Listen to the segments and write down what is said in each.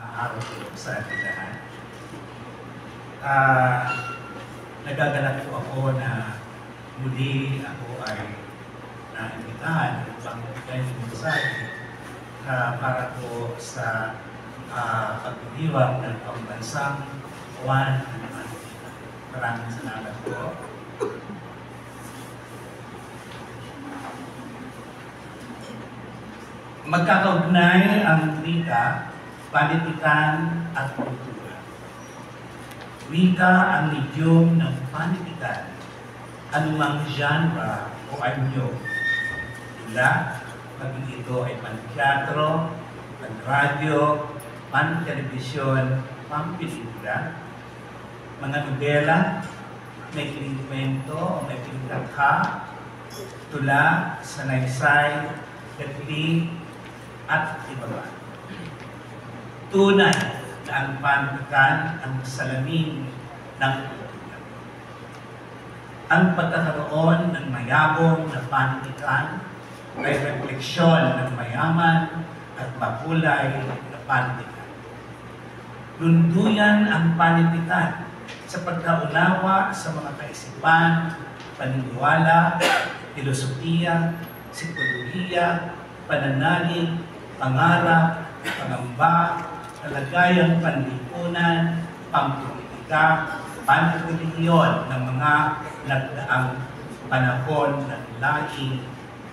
araw ko sa ating lahat. Nagagalak po ako na muli ako ay naimbitahan upang magbigay ng mensahe para po sa pagdidiwang ng pambansang Juan ng Manila. Maraming salamat po. Magkakaugnay ang wika, panitikan at kultura. Wika ang medium ng panitikan, anumang genre o anyo. Tula, maging ito ay pan-teatro, pan-radyo, pan-telebisyon, pan-pelikula, mga nobela, may kwento o may pinagkakha, tula, sanaysay, gagli, at iba pa. Tunay na ang panitikan ang salamin ng kultura. Ang pagkakaroon ng mayabong na panitikan ay refleksyon ng mayaman at makulay na panitikan. Lunduyan ang panitikan sa pagkaunawa sa mga kaisipan, paniniwala, filosofiya, psikolohiya, pananalig, pangarap, pangamba, kalagayang panlipunan, pampolitika, panrelihiyon ng mga nagdaang panahon ng lahing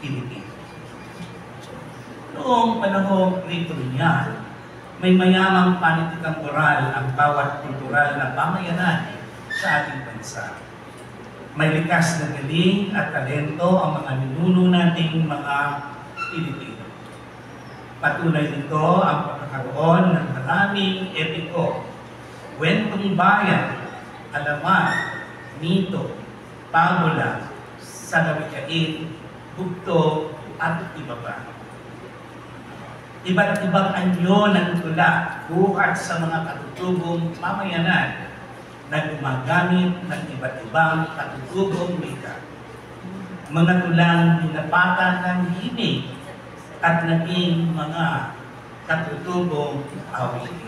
Pilipino. Noong panahong pre-kolonyal, may mayamang panitikang moral ang bawat kultural na pamayanan sa ating bansa. May likas na galing at talento ang mga ninuno nating mga Pilipino. Patunay nito ang pagkakaroon ng maraming epiko, kwentong bayan, alaman, mito, pabula, salawikain, bugto, at iba pa. Iba't ibang anyo ng tula buhat sa mga katutubong mamayanan na gumagamit ng iba't ibang katutubong wika. Mga tulang dinapatan ng himig at naging mga katutubong awitin.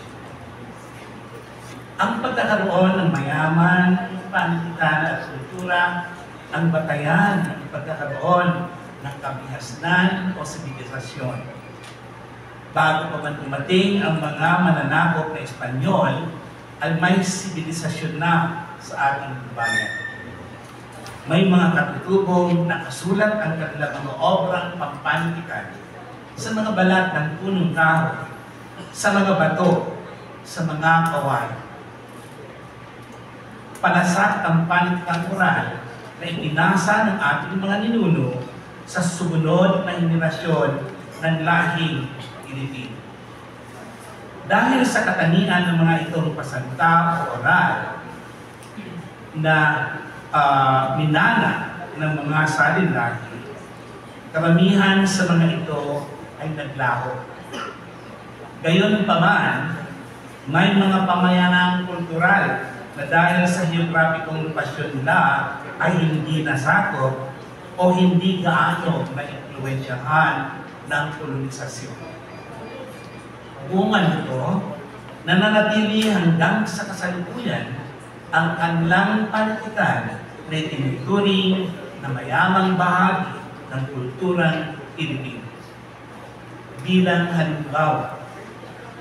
Ang pagkakaroon ng mayaman, panitikan at kultura ang batayan ng pagkakaroon ng kabihasnan o sibilisasyon. Bago pa man dumating ang mga mananakop na Espanyol, ay may sibilisasyon na sa ating bayan. May mga katutubong nakasulat ang kanilang mga obrang pampanitikan sa mga balat ng punong kahoy, sa mga bato, sa mga kawayan. Palasat ang panitikang oral na ipinasa ng ating mga ninuno sa sumunod na henerasyon ng lahing Pilipino. Dahil sa katangian ng mga itong pasanta o oral na minana ng mga salin-lahi, karamihan sa mga ito ay naglaho. Gayunpaman, may mga pamayanang kultural na dahil sa geograpikong lokasyon nila ay hindi nasakop o hindi gaano na-impluwensyahan ng kolonisasyon. Bunga nito, nananatili hanggang sa kasalukuyan ang kanilang panitikan na itinuturing na mayamang bahagi ng kulturang Pilipino. Bilang halimbawa,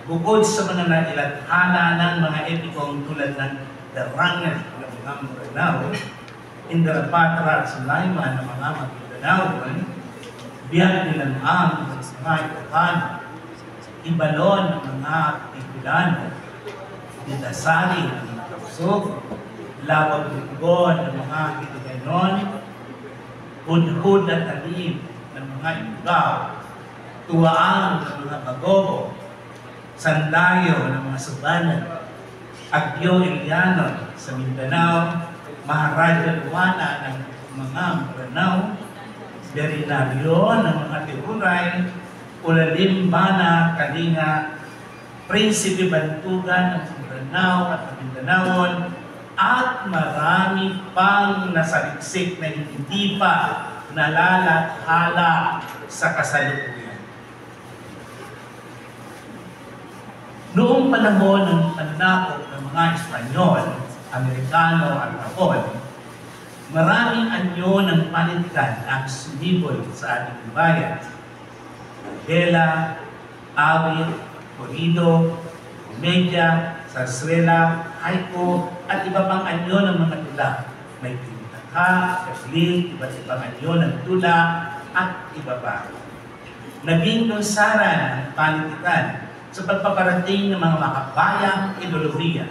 bukod sa mga nailathala ng mga epikong tulad ng Darangal ng mga Magudanao, Indarapatra at Sulaiman ng mga Magudanao, Biyak Nilanang ng mga Ilocano, Ibalon ng mga Bicolano, Didasari ng mga Kabsog, Lawag-Lugon ng mga Hiligaynon, Hudhud at Talim ng mga Ibugao, Tuwaang ng mga Bagobo, Sandayo ng mga Subanan, Agyo Iliano sa Mindanao, Maharaja Luana ng mga Maranao, Berinaryo ng mga Tiburay, Ulalim Bana, Kalinga, Prinsipe Bantugan ng Maranao at Mindanaon, at marami pang nasaliksik na hindi pa nalalathala sa kasalukuyan. Noong panahon ng pananakop ng mga Espanyol, Amerikano at Hapon, maraming anyo ng panitikan ang sumibol sa ating bayan. Bela, awit, corrido, komedya, sarswela, haiku, at iba pang anyo ng mga tula. May pinitaka, kablik, iba't ibang anyo ng tula, at iba pa. Naging konsaran ang panitikan sa pagpaparating ng mga makabayang ideolohiya.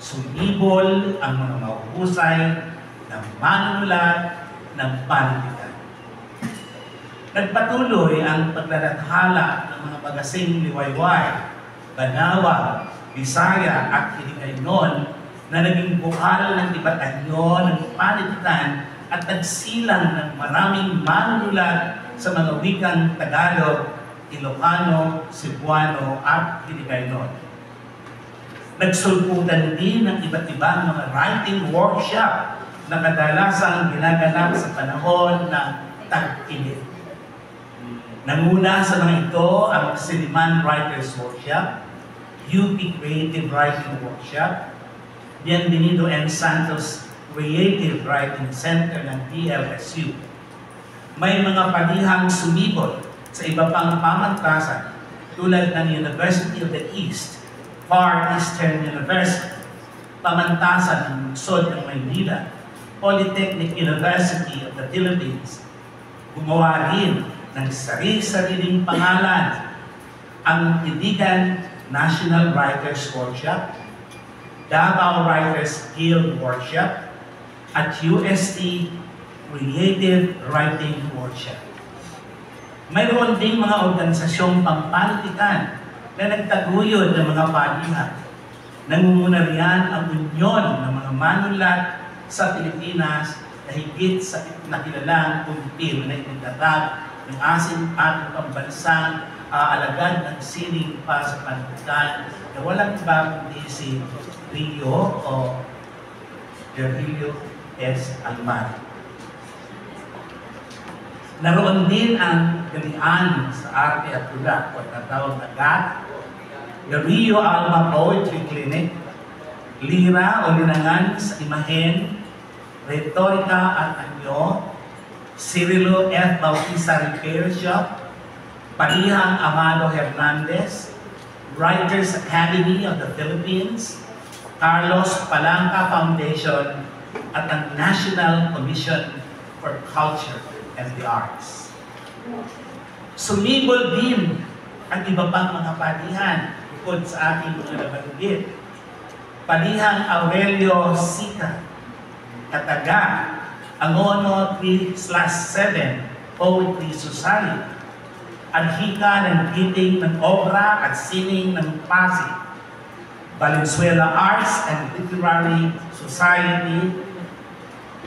Sumibol ang mga mahuhusay ng manunulat ng panitikan. Nagpatuloy ang paglalathala ng mga bagasing liwayway, Banawa, Bisaya at Hiligaynon na naging bukal ng iba't anyo ng panitikan at nagsilang ng maraming manunulat sa mga wikang Tagalog, Ilocano, Cebuano at Hiligaynon. Nagsulputan din ng iba't ibang mga writing workshop na kadalasang ginaganap sa panahon ng tag-init. Nanguna sa mga ito ang Siliman Writers Workshop, UP Creative Writing Workshop, Bienvenido and Santos Creative Writing Center ng DLSU. May mga palihang sumibol sa iba pang pamantasan tulad ng University of the East, Far Eastern University, pamantasan ng lungsod ng Maynila, Polytechnic University of the Philippines. Gumawa rin ng sarili-sariling pangalan ang Iligan National Writers Workshop, Davao Writers Guild Workshop, at UST Creative Writing Workshop. Mayroon ding mga organisasyong pampanitikan na nagtaguyod ng mga palihan. Nangunguna riyan ang unyon ng mga manunulat sa Pilipinas na higit sa nakilalang kumpil na initatag ng ating pambansang alagad ng sining pa sa panitikan na walang iba kundi si Rio o Virgilio S. Almar. Naroon din ang galian sa arte at tula o natawag na GAT, the Rio Alma Poetry Clinic, lira o linangan sa imahen, retorika at anyo, Cirilo F. Bautista Repair Shop, Palihang Amado Hernandez, Writers Academy of the Philippines, Carlos Palanca Foundation, at ang National Commission for Culture and the Arts. Sumibol din ang iba pang mga palihan bukod sa ating mga nabanggit. Palihang Aurelio Sica, Kataga, Angono 3/7 Poetry Society, Adhika ng Giting ng Obra at Sining ng Pasig, Valenzuela Arts and Literary Society,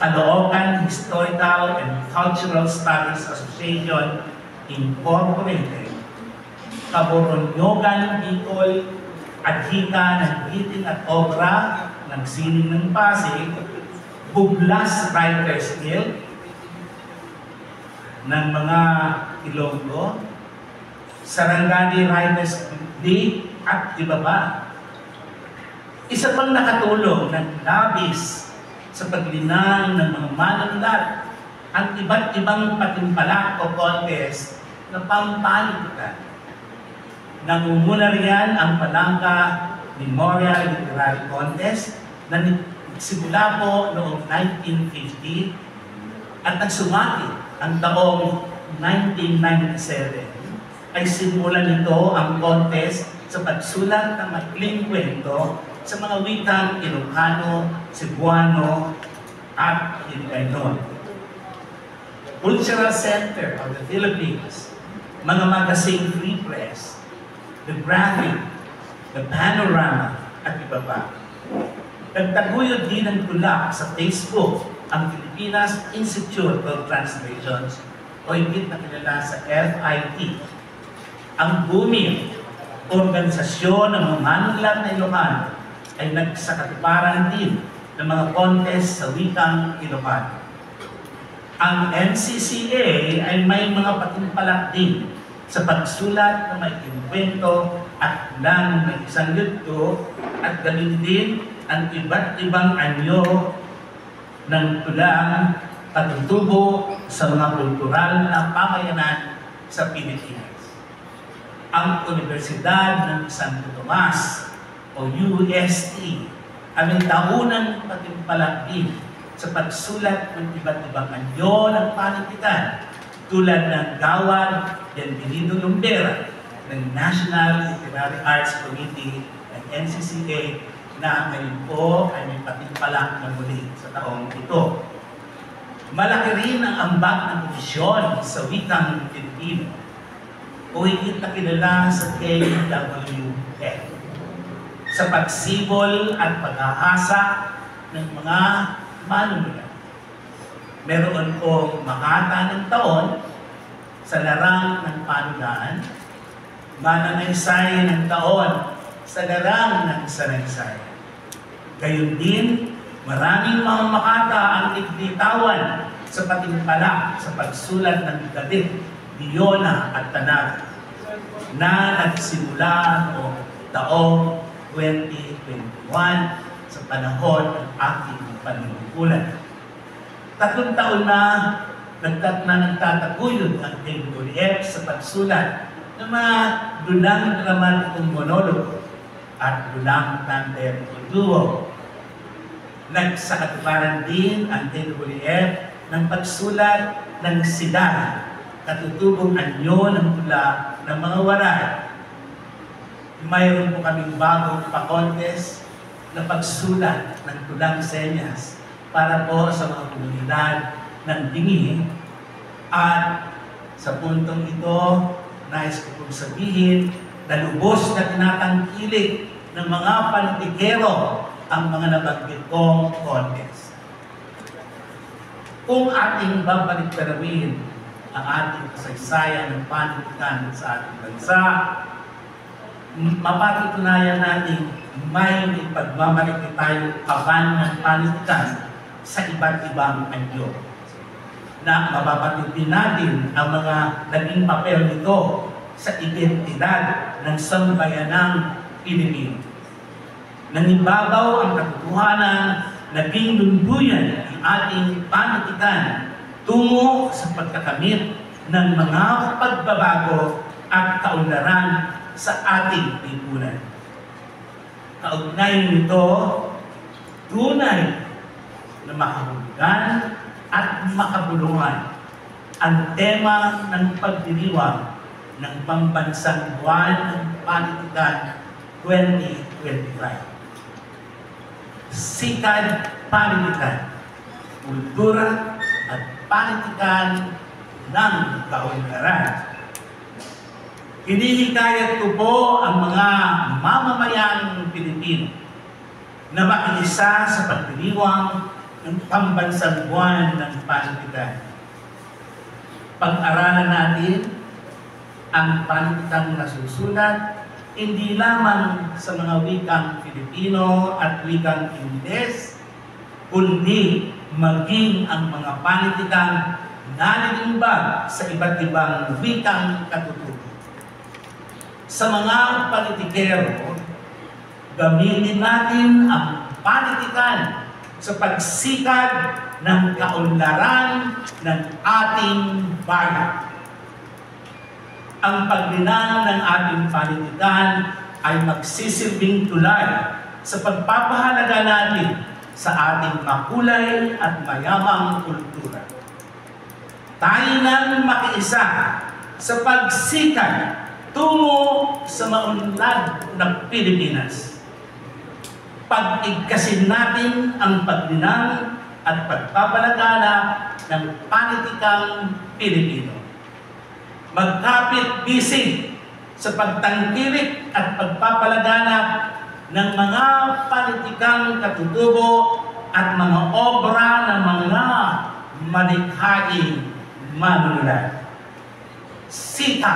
Caloocan Historical and Cultural Studies Association Incorporated, Kaboronyogan Bicol, Adhika ng Giting at Obra ng Sining ng Pasig, Buglas Writers Guild ng mga Ilonggo, Sarangani Writers League at iba pa. Isa pang nakatulong ng labis sa paglinang ng mga manunulat ang iba't ibang patimpalak o contest na pampanitikan. Nangunguna riyan ang Palangka Memorial Literary Contest na simula po noong 1950 at nagsumati ang taong 1997 ay simulan nito ang contest sa pagsulat ng maikling kwento sa mga wikang Ilocano, Cebuano at Hiligaynon. Cultural Center of the Philippines, mga magazine Free Press, The Graphic, The Panorama at iba pa. Nagtaguyod din ng tula sa Facebook ang Filipinas Institute of Translations o higit na kilala sa FIT. Ang booming organisasyon ng mga manunulat na Ilocano ay nagsakatuparan din ng mga contest sa wikang Ilocano. Ang NCCA ay may mga patimpalak din sa pagsulat ng maikling kwento at lang ng isang yugto at gamitin ang iba't ibang anyo ng tulang patutubo sa mga kultural na pamayanan sa Pilipinas. Ang Universidad ng Santo Tomas o UST ang taunang patimpalakid sa pagsulat ng iba't ibang anyo ng panitikan tulad ng Gawad Bienvenido Lumbera ng National Literary Arts Committee ng NCCA na ngayon po ay may patimpalak na muli sa taong ito. Malaki rin ang ambag ng komisyon sa wikang Pilipino o higit na kilala sa KWF sa pagsibol at paghahasa ng mga manunulat. Meron pong makata ng taon sa larang ng panulaan, mananaysay ng taon sa larang ng sanaysay. Gayon din, maraming mga makata ang iglitawan sa patimpalak sa pagsulat ng Gabit, Biyona at Tanag na nagsimula o taong 2021 sa panahon ng ating panunungkulan. 3 taon na nagtataguyod ang KWF sa pagsulat ng mga dulang dramatikong monologo at dulang tandem o duo. Nagsakatuparan din ang KWF ng pagsulat ng Sidal, katutubong anyo ng tula ng mga waray. Mayroon po kaming bagong pa-contest na pagsulat ng tulang senyas para po sa mga komunidad ng Dingi. At sa puntong ito, nais ko pong sabihin na lubos na tinatangkilik ng mga panitikero ang mga nabanggit kong contest. Kung ating babalik-tarawin ang ating kasaysayan ng panitikan sa ating bansa, mapatutunayan natin may pagmamalaki tayo kaban ng panitikan sa iba't ibang anyo na mapapatindi natin ang mga naging papel nito sa identidad ng sambayanang Pilipino. Nangibabaw ang katotohanan, naging lunduyan ang ating panitikan tungo sa pagkakamit ng mga pagbabago at kaunlaran sa ating lipunan. Kaugnay nito, tunay na makahulugan at makabulungan ang tema ng pagdiriwang ng Pambansang Buwan ng Panitikan 2025. Sikad Panitikan, Kultura at Panitikan ng Kaunlaran. Hinihikayat ko po ang mga mamamayang Pilipino na makiisa sa pagdiriwang ng Pambansang Buwan ng Panitikan. Pag-aralan natin ang panitikang nasusulat hindi lamang sa mga wikang Filipino at wikang Ingles, kundi maging ang mga panitikang nalilimbag sa iba't ibang wikang katutubo. Sa mga panitikero, gamitin natin ang panitikan sa pagsikad ng kaunlaran ng ating bayan. Ang paglinang ng ating panitikan ay magsisilbing tulay sa pagpapahalaga natin sa ating makulay at mayamang kultura. Tayo nang makiisa sa pagsikad tungo sa maunlad ng Pilipinas. Pag-igkasin natin ang paglinang at pagpapalaganap ng panitikang Pilipino. Magkapit-bisig sa pagtangkilik at pagpapalaganap ng mga panitikang katutubo at mga obra ng mga malikhaing manunulat. Sika,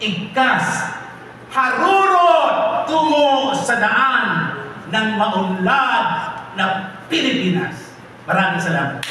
igkas, harurot tungo sa daan ng maunlad na Pilipinas. Maraming salamat.